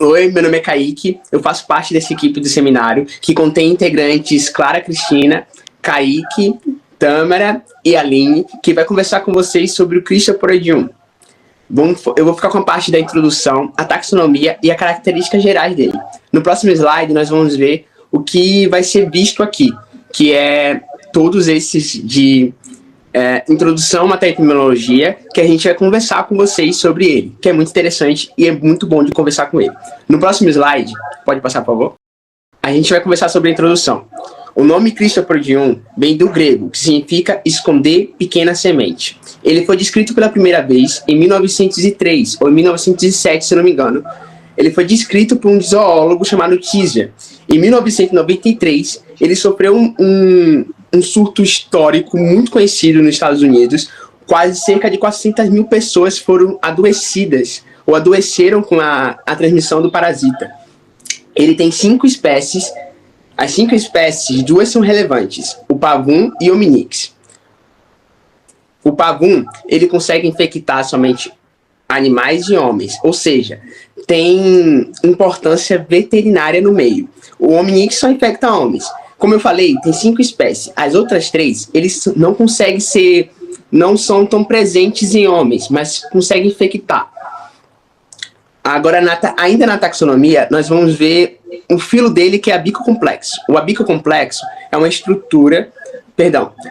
Oi, meu nome é Kaique, eu faço parte dessa equipe do seminário, que contém integrantes Clara Cristina, Kaique, Tâmara e Aline, que vai conversar com vocês sobre o Cristosporidium. Eu vou ficar com a parte da introdução, a taxonomia e as características gerais dele. No próximo slide, nós vamos ver o que vai ser visto aqui, que é todos esses de introdução à tecnologia, que a gente vai conversar com vocês sobre ele, que é muito interessante e é muito bom de conversar com ele. No próximo slide, pode passar, por favor? A gente vai conversar sobre a introdução. O nome Cristosporidium vem do grego, que significa esconder pequena semente. Ele foi descrito pela primeira vez em 1903, ou em 1907, se não me engano. Ele foi descrito por um zoólogo chamado Teaser. Em 1993, ele sofreu um surto histórico muito conhecido nos Estados Unidos. Quase cerca de 400 mil pessoas foram adoecidas, ou adoeceram com a transmissão do parasita. Ele tem 5 espécies. As 5 espécies, 2 são relevantes, o pavum e o ominix. O pavum, ele consegue infectar somente animais e homens, ou seja, tem importância veterinária no meio. O ominix só infecta homens. Como eu falei, tem 5 espécies. As outras 3, eles não são tão presentes em homens, mas conseguem infectar. Agora, ainda na taxonomia, nós vamos ver um filo dele que é abicocomplexo. O abicocomplexo é uma estrutura...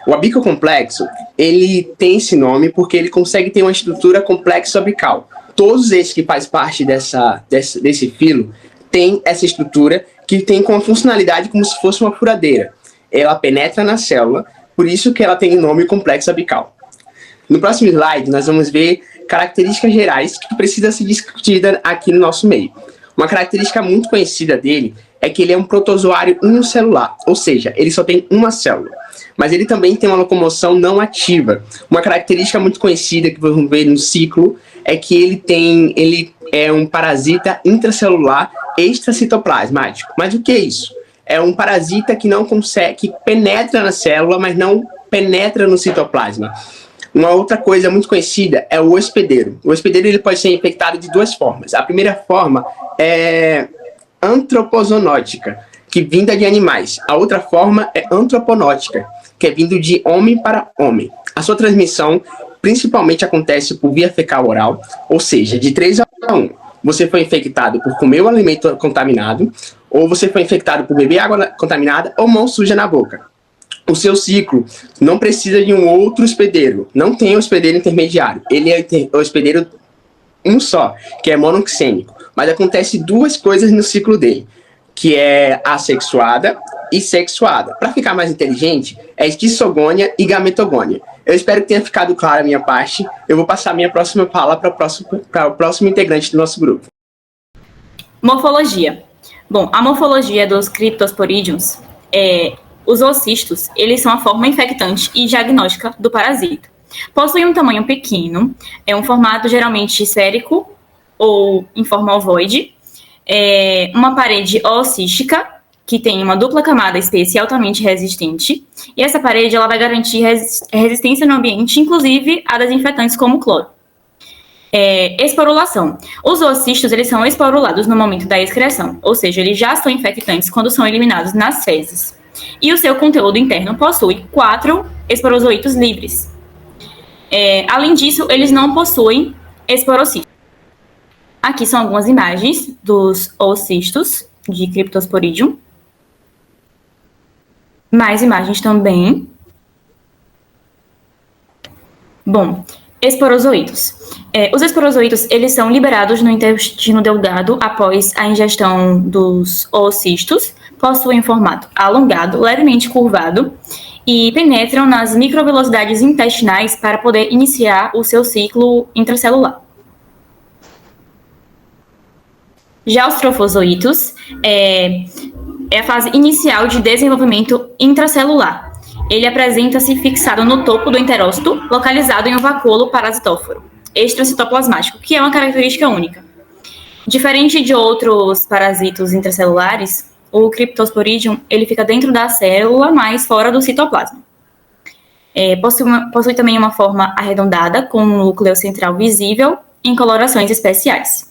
O abicocomplexo, ele tem esse nome porque ele consegue ter uma estrutura complexo-abical. Todos esses que fazem parte desse filo têm essa estrutura que tem como funcionalidade como se fosse uma furadeira. Ela penetra na célula, por isso que ela tem o nome complexo-abical. No próximo slide, nós vamos ver características gerais que precisam ser discutidas aqui no nosso meio. Uma característica muito conhecida dele é que ele é um protozoário unicelular, ou seja, ele só tem uma célula. Mas ele também tem uma locomoção não ativa. Uma característica muito conhecida que vamos ver no ciclo é que ele é um parasita intracelular extracitoplasmático. Mas o que é isso? É um parasita que não consegue, que penetra na célula, mas não penetra no citoplasma. Uma outra coisa muito conhecida é o hospedeiro. O hospedeiro ele pode ser infectado de 2 formas. A primeira forma é antropozoonótica, que vinda de animais. A outra forma é antroponótica, que é vindo de homem para homem. A sua transmissão principalmente acontece por via fecal oral, ou seja, de 3 a 1. Você foi infectado por comer um alimento contaminado, ou você foi infectado por beber água contaminada, ou mão suja na boca. O seu ciclo não precisa de um outro hospedeiro. Não tem hospedeiro intermediário. Ele é hospedeiro um só, que é monoxênico. Mas acontece 2 coisas no ciclo dele, que é assexuada e sexuada. Para ficar mais inteligente, é esquizogônia e gametogônia. Eu espero que tenha ficado clara a minha parte. Eu vou passar a minha próxima fala para o próximo integrante do nosso grupo. Morfologia. Bom, a morfologia dos Cryptosporidiums os oocistos, eles são a forma infectante e diagnóstica do parasita. Possuem um tamanho pequeno, um formato geralmente esférico ou em forma ovoide, uma parede oocística, que tem uma dupla camada espessa e altamente resistente, e essa parede ela vai garantir resistência no ambiente, inclusive a desinfetantes como cloro. Esporulação. Os oocistos eles são esporulados no momento da excreção, ou seja, eles já são infectantes quando são eliminados nas fezes. E o seu conteúdo interno possui 4 esporozoítos livres. Além disso, eles não possuem esporocitos. Aqui são algumas imagens dos oocistos de Cryptosporidium. Mais imagens também. Bom, esporozoítos. Os esporozoítos, eles são liberados no intestino delgado após a ingestão dos oocistos, possuem um formato alongado, levemente curvado, e penetram nas microvelocidades intestinais para poder iniciar o seu ciclo intracelular. Já os trofozoítos é a fase inicial de desenvolvimento intracelular. Ele apresenta-se fixado no topo do enterócito, localizado em um vacúolo parasitóforo extracitoplasmático, que é uma característica única. Diferente de outros parasitos intracelulares, o Cryptosporidium ele fica dentro da célula, mas fora do citoplasma. Possui também uma forma arredondada, com um núcleo central visível em colorações especiais.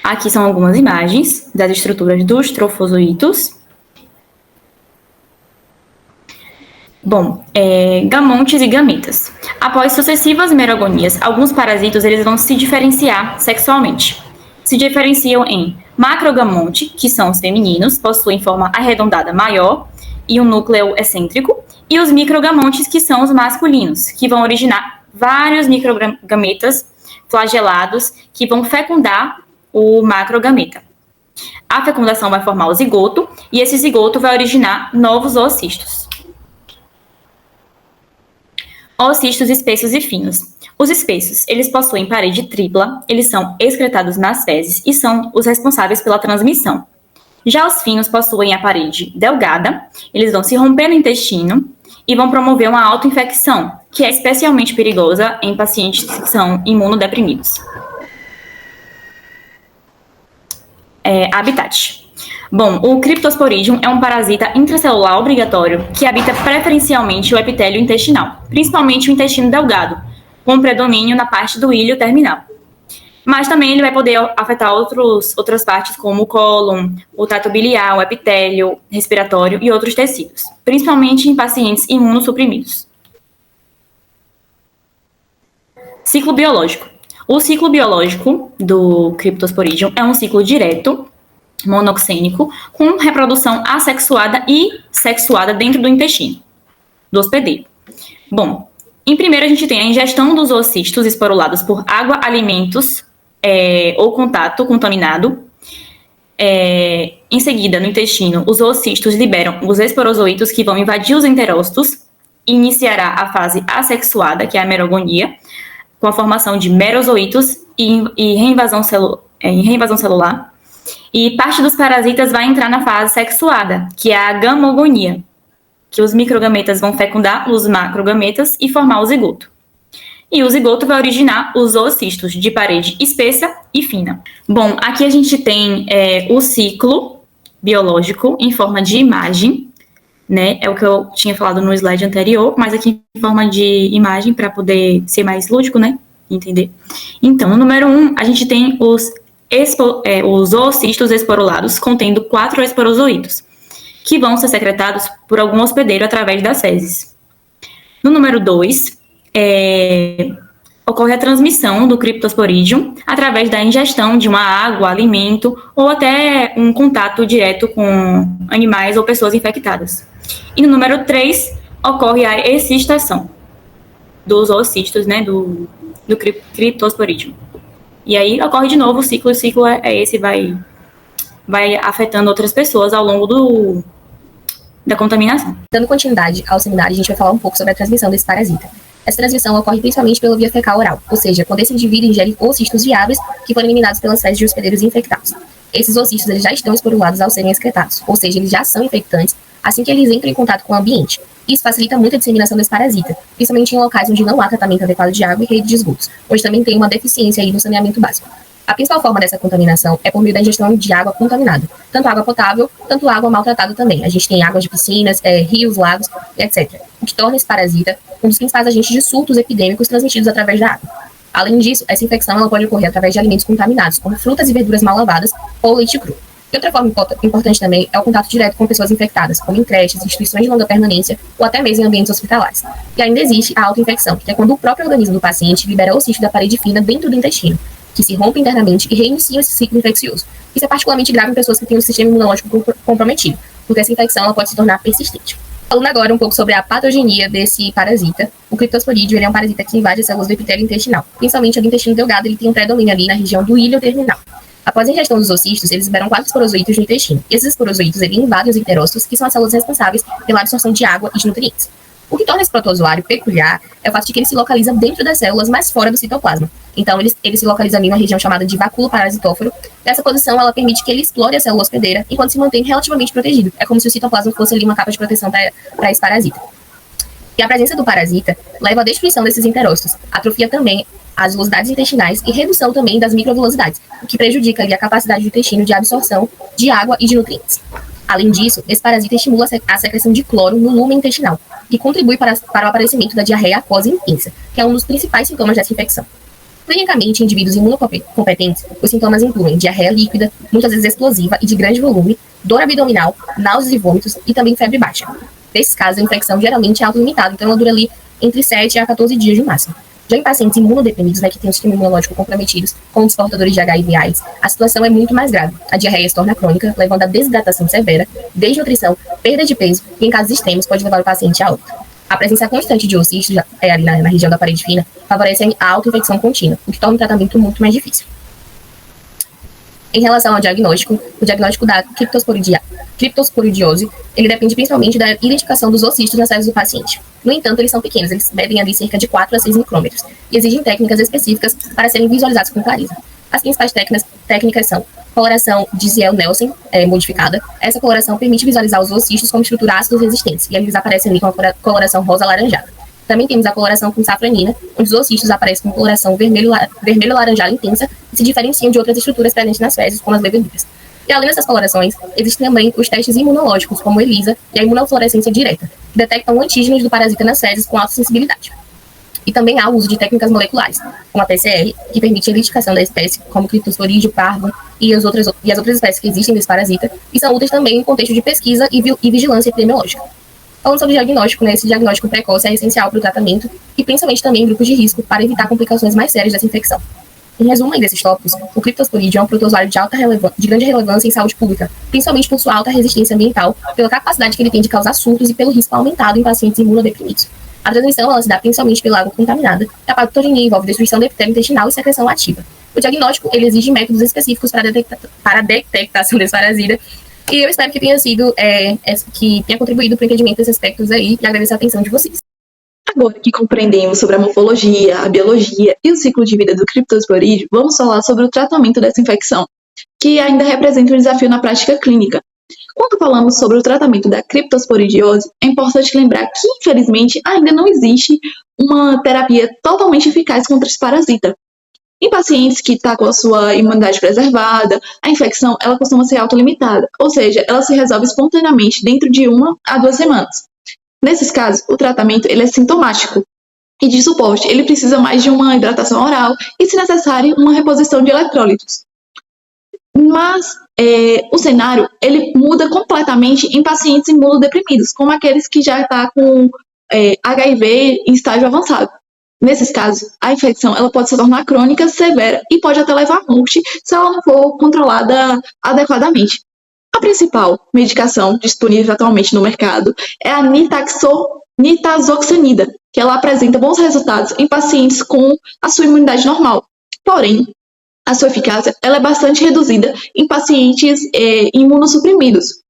Aqui são algumas imagens das estruturas dos trofozoítos. Bom, gamontes e gametas. Após sucessivas merogonias, alguns parasitos eles vão se diferenciar sexualmente. Se diferenciam em macrogamonte, que são os femininos, possuem forma arredondada maior e um núcleo excêntrico, e os microgamontes, que são os masculinos, que vão originar vários microgametas flagelados que vão fecundar o macrogameta. A fecundação vai formar o zigoto, e esse zigoto vai originar novos oocistos. Oocistos espessos e finos. Os espessos, eles possuem parede tripla, eles são excretados nas fezes e são os responsáveis pela transmissão. Já os finos possuem a parede delgada, eles vão se romper no intestino e vão promover uma autoinfecção, que é especialmente perigosa em pacientes que são imunodeprimidos. Habitat. Bom, o Cryptosporidium é um parasita intracelular obrigatório que habita preferencialmente o epitélio intestinal, principalmente o intestino delgado, com predomínio na parte do íleo terminal. Mas também ele vai poder afetar outras partes como o cólon, o trato biliar, o epitélio respiratório e outros tecidos, principalmente em pacientes imunossuprimidos. Ciclo biológico. O ciclo biológico do Cryptosporidium é um ciclo direto, monoxênico, com reprodução assexuada e sexuada dentro do intestino do hospedeiro. Bom, em primeiro a gente tem a ingestão dos oocistos esporulados por água, alimentos ou contato contaminado. Em seguida, no intestino, os oocistos liberam os esporozoítos que vão invadir os enterócitos e iniciará a fase assexuada, que é a merogonia, com a formação de merozoítos e reinvasão celular. E parte dos parasitas vai entrar na fase sexuada, que é a gamogonia, que os microgametas vão fecundar os macrogametas e formar o zigoto. E o zigoto vai originar os oocistos de parede espessa e fina. Bom, aqui a gente tem o ciclo biológico em forma de imagem, né? É o que eu tinha falado no slide anterior, mas aqui em forma de imagem para poder ser mais lúdico, né? Entender. Então, no número 1, a gente tem os oocistos esporulados contendo 4 esporozoítos, que vão ser secretados por algum hospedeiro através das fezes. No número 2, ocorre a transmissão do Cryptosporidium através da ingestão de uma água, alimento ou até um contato direto com animais ou pessoas infectadas. E no número 3, ocorre a excistação dos oocistos, né, do Cryptosporidium. E aí ocorre de novo o ciclo é esse, vai afetando outras pessoas ao longo da contaminação. Dando continuidade ao seminário, a gente vai falar um pouco sobre a transmissão desse parasita. Essa transmissão ocorre principalmente pela via fecal oral, ou seja, quando esse indivíduo ingere oocistos viáveis que foram eliminados pelas fezes de hospedeiros infectados. Esses oocistos eles já estão esporulados ao serem excretados, ou seja, eles já são infectantes assim que eles entram em contato com o ambiente. Isso facilita muito a disseminação desse parasita, principalmente em locais onde não há tratamento adequado de água e rede de esgotos, onde também tem uma deficiência aí no saneamento básico. A principal forma dessa contaminação é por meio da ingestão de água contaminada, tanto água potável, tanto água maltratada também. A gente tem águas de piscinas, rios, lagos, etc. O que torna esse parasita um dos principais agentes de surtos epidêmicos transmitidos através da água. Além disso, essa infecção ela pode ocorrer através de alimentos contaminados, como frutas e verduras mal lavadas ou leite cru. E outra forma importante também é o contato direto com pessoas infectadas, como em creches, instituições de longa permanência ou até mesmo em ambientes hospitalares. E ainda existe a autoinfecção, que é quando o próprio organismo do paciente libera oocistos da parede fina dentro do intestino, que se rompe internamente e reinicia esse ciclo infeccioso. Isso é particularmente grave em pessoas que têm o sistema imunológico comprometido, porque essa infecção ela pode se tornar persistente. Falando agora um pouco sobre a patogenia desse parasita, o Cryptosporidium ele é um parasita que invade as células do epitélio intestinal. Principalmente do intestino delgado, ele tem um predomínio ali na região do íleo terminal. Após a ingestão dos oocistos, eles liberam 4 esporozoítos no intestino. Esses esporozoítos eles invadem os enterócitos, que são as células responsáveis pela absorção de água e de nutrientes. O que torna esse protozoário peculiar é o fato de que ele se localiza dentro das células, mas fora do citoplasma. Então, ele se localiza ali numa região chamada de vacúolo parasitóforo. Nessa posição, ela permite que ele explore a célula hospedeira, enquanto se mantém relativamente protegido. É como se o citoplasma fosse ali uma capa de proteção para esse parasita. E a presença do parasita leva à destruição desses enterócitos, atrofia também as velocidades intestinais e redução também das microvelocidades, o que prejudica ali a capacidade do intestino de absorção de água e de nutrientes. Além disso, esse parasita estimula a secreção de cloro no lumen intestinal, que contribui para o aparecimento da diarreia aquosa intensa, que é um dos principais sintomas dessa infecção. Clinicamente, em indivíduos imunocompetentes, os sintomas incluem diarreia líquida, muitas vezes explosiva e de grande volume, dor abdominal, náuseas e vômitos e também febre baixa. Nesses casos, a infecção geralmente é autolimitada, então ela dura ali entre 7 a 14 dias no máximo. Já em pacientes imunodeprimidos, que têm o sistema imunológico comprometidos, como os portadores de HIV/AIDS, a situação é muito mais grave. A diarreia se torna crônica, levando a desidratação severa, desnutrição, perda de peso e, em casos extremos, pode levar o paciente a óbito. A presença constante de ossistos ali na região da parede fina favorece a autoinfecção contínua, o que torna o tratamento muito mais difícil. Em relação ao diagnóstico, o diagnóstico da criptosporidiose, ele depende principalmente da identificação dos ossistos nas células do paciente. No entanto, eles são pequenos, eles medem ali cerca de 4 a 6 micrômetros e exigem técnicas específicas para serem visualizados com clareza. As principais técnicas são coloração de Ziehl-Neelsen modificada. Essa coloração permite visualizar os ossistos como estrutura ácidos resistentes, e eles aparecem ali com a coloração rosa-alaranjada. Também temos a coloração com safranina, onde os ossistos aparecem com coloração vermelho-laranjada intensa e se diferenciam de outras estruturas presentes nas fezes, como as leveduras. E além dessas colorações, existem também os testes imunológicos, como o ELISA e a imunofluorescência direta, que detectam antígenos do parasita nas fezes com alta sensibilidade. E também há o uso de técnicas moleculares, como a PCR, que permite a identificação da espécie, como Cryptosporidium parvum e as outras espécies que existem desse parasita, e são úteis também em contexto de pesquisa e vigilância epidemiológica. Falando sobre o diagnóstico, esse diagnóstico precoce é essencial para o tratamento e principalmente também em grupos de risco para evitar complicações mais sérias dessa infecção. Em resumo desses tópicos, o Cryptosporidium é um protozoário de grande relevância em saúde pública, principalmente por sua alta resistência ambiental, pela capacidade que ele tem de causar surtos e pelo risco aumentado em pacientes imunodeprimidos. A transmissão ela se dá principalmente pela água contaminada, e a patogenia envolve destruição do epitélio intestinal e secreção ativa. O diagnóstico ele exige métodos específicos para a detectação desse parasita. E eu espero que tenha sido, que tenha contribuído para o entendimento desses aspectos aí e agradeço a atenção de vocês. Agora que compreendemos sobre a morfologia, a biologia e o ciclo de vida do Cryptosporidium, vamos falar sobre o tratamento dessa infecção, que ainda representa um desafio na prática clínica. Quando falamos sobre o tratamento da criptosporidiose, é importante lembrar que, infelizmente, ainda não existe uma terapia totalmente eficaz contra esse parasita. Em pacientes que estão com a sua imunidade preservada, a infecção ela costuma ser autolimitada, ou seja, ela se resolve espontaneamente dentro de 1 a 2 semanas. Nesses casos, o tratamento ele é sintomático e de suporte. Ele precisa mais de uma hidratação oral e, se necessário, uma reposição de eletrólitos. Mas o cenário ele muda completamente em pacientes imunodeprimidos, como aqueles que já estão com HIV em estágio avançado. Nesses casos, a infecção ela pode se tornar crônica, severa e pode até levar à morte se ela não for controlada adequadamente. A principal medicação disponível atualmente no mercado é a nitazoxanida, que ela apresenta bons resultados em pacientes com a sua imunidade normal. Porém, a sua eficácia ela é bastante reduzida em pacientes imunossuprimidos.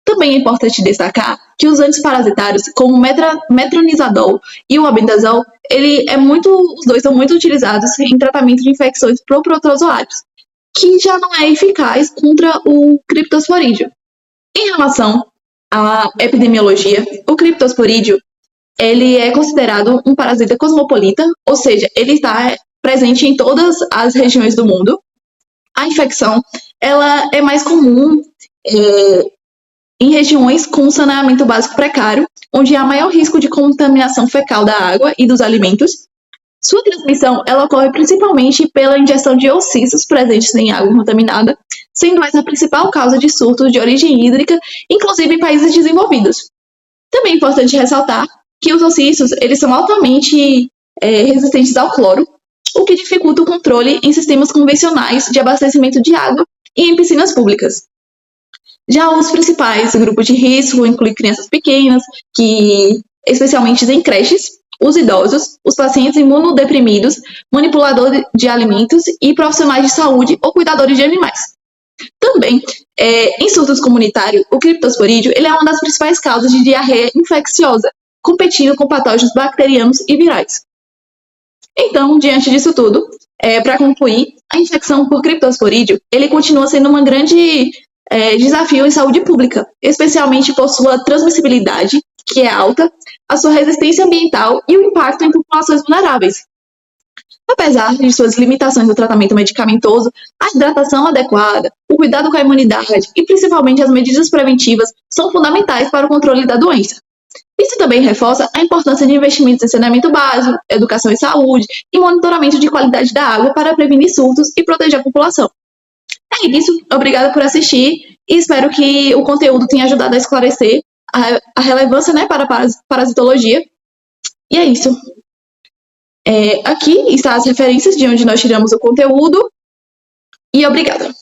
Também é importante destacar que os antiparasitários, como o metronidazol e o albendazol, os dois são muito utilizados em tratamento de infecções por protozoários, que já não é eficaz contra o Cryptosporidium. Em relação à epidemiologia, o Cryptosporidium ele é considerado um parasita cosmopolita, ou seja, ele está presente em todas as regiões do mundo. A infecção ela é mais comum em regiões com saneamento básico precário, onde há maior risco de contaminação fecal da água e dos alimentos. Sua transmissão ela ocorre principalmente pela ingestão de ossistos presentes em água contaminada, sendo essa a principal causa de surtos de origem hídrica, inclusive em países desenvolvidos. Também é importante ressaltar que os ossistos eles são altamente resistentes ao cloro, o que dificulta o controle em sistemas convencionais de abastecimento de água e em piscinas públicas. Já os principais grupos de risco incluem crianças pequenas, especialmente em creches, os idosos, os pacientes imunodeprimidos, manipuladores de alimentos e profissionais de saúde ou cuidadores de animais. Também, em surtos comunitários, o Cryptosporidium ele é uma das principais causas de diarreia infecciosa, competindo com patógenos bacterianos e virais. Então, diante disso tudo, para concluir, a infecção por Cryptosporidium ele continua sendo um grande desafio em saúde pública, especialmente por sua transmissibilidade, que é alta, a sua resistência ambiental e o impacto em populações vulneráveis. Apesar de suas limitações no tratamento medicamentoso, a hidratação adequada, o cuidado com a imunidade e principalmente as medidas preventivas são fundamentais para o controle da doença. Isso também reforça a importância de investimentos em saneamento básico, educação e saúde e monitoramento de qualidade da água para prevenir surtos e proteger a população. É isso, obrigada por assistir e espero que o conteúdo tenha ajudado a esclarecer a relevância, né, para a parasitologia. E é isso. Aqui estão as referências de onde nós tiramos o conteúdo e obrigada.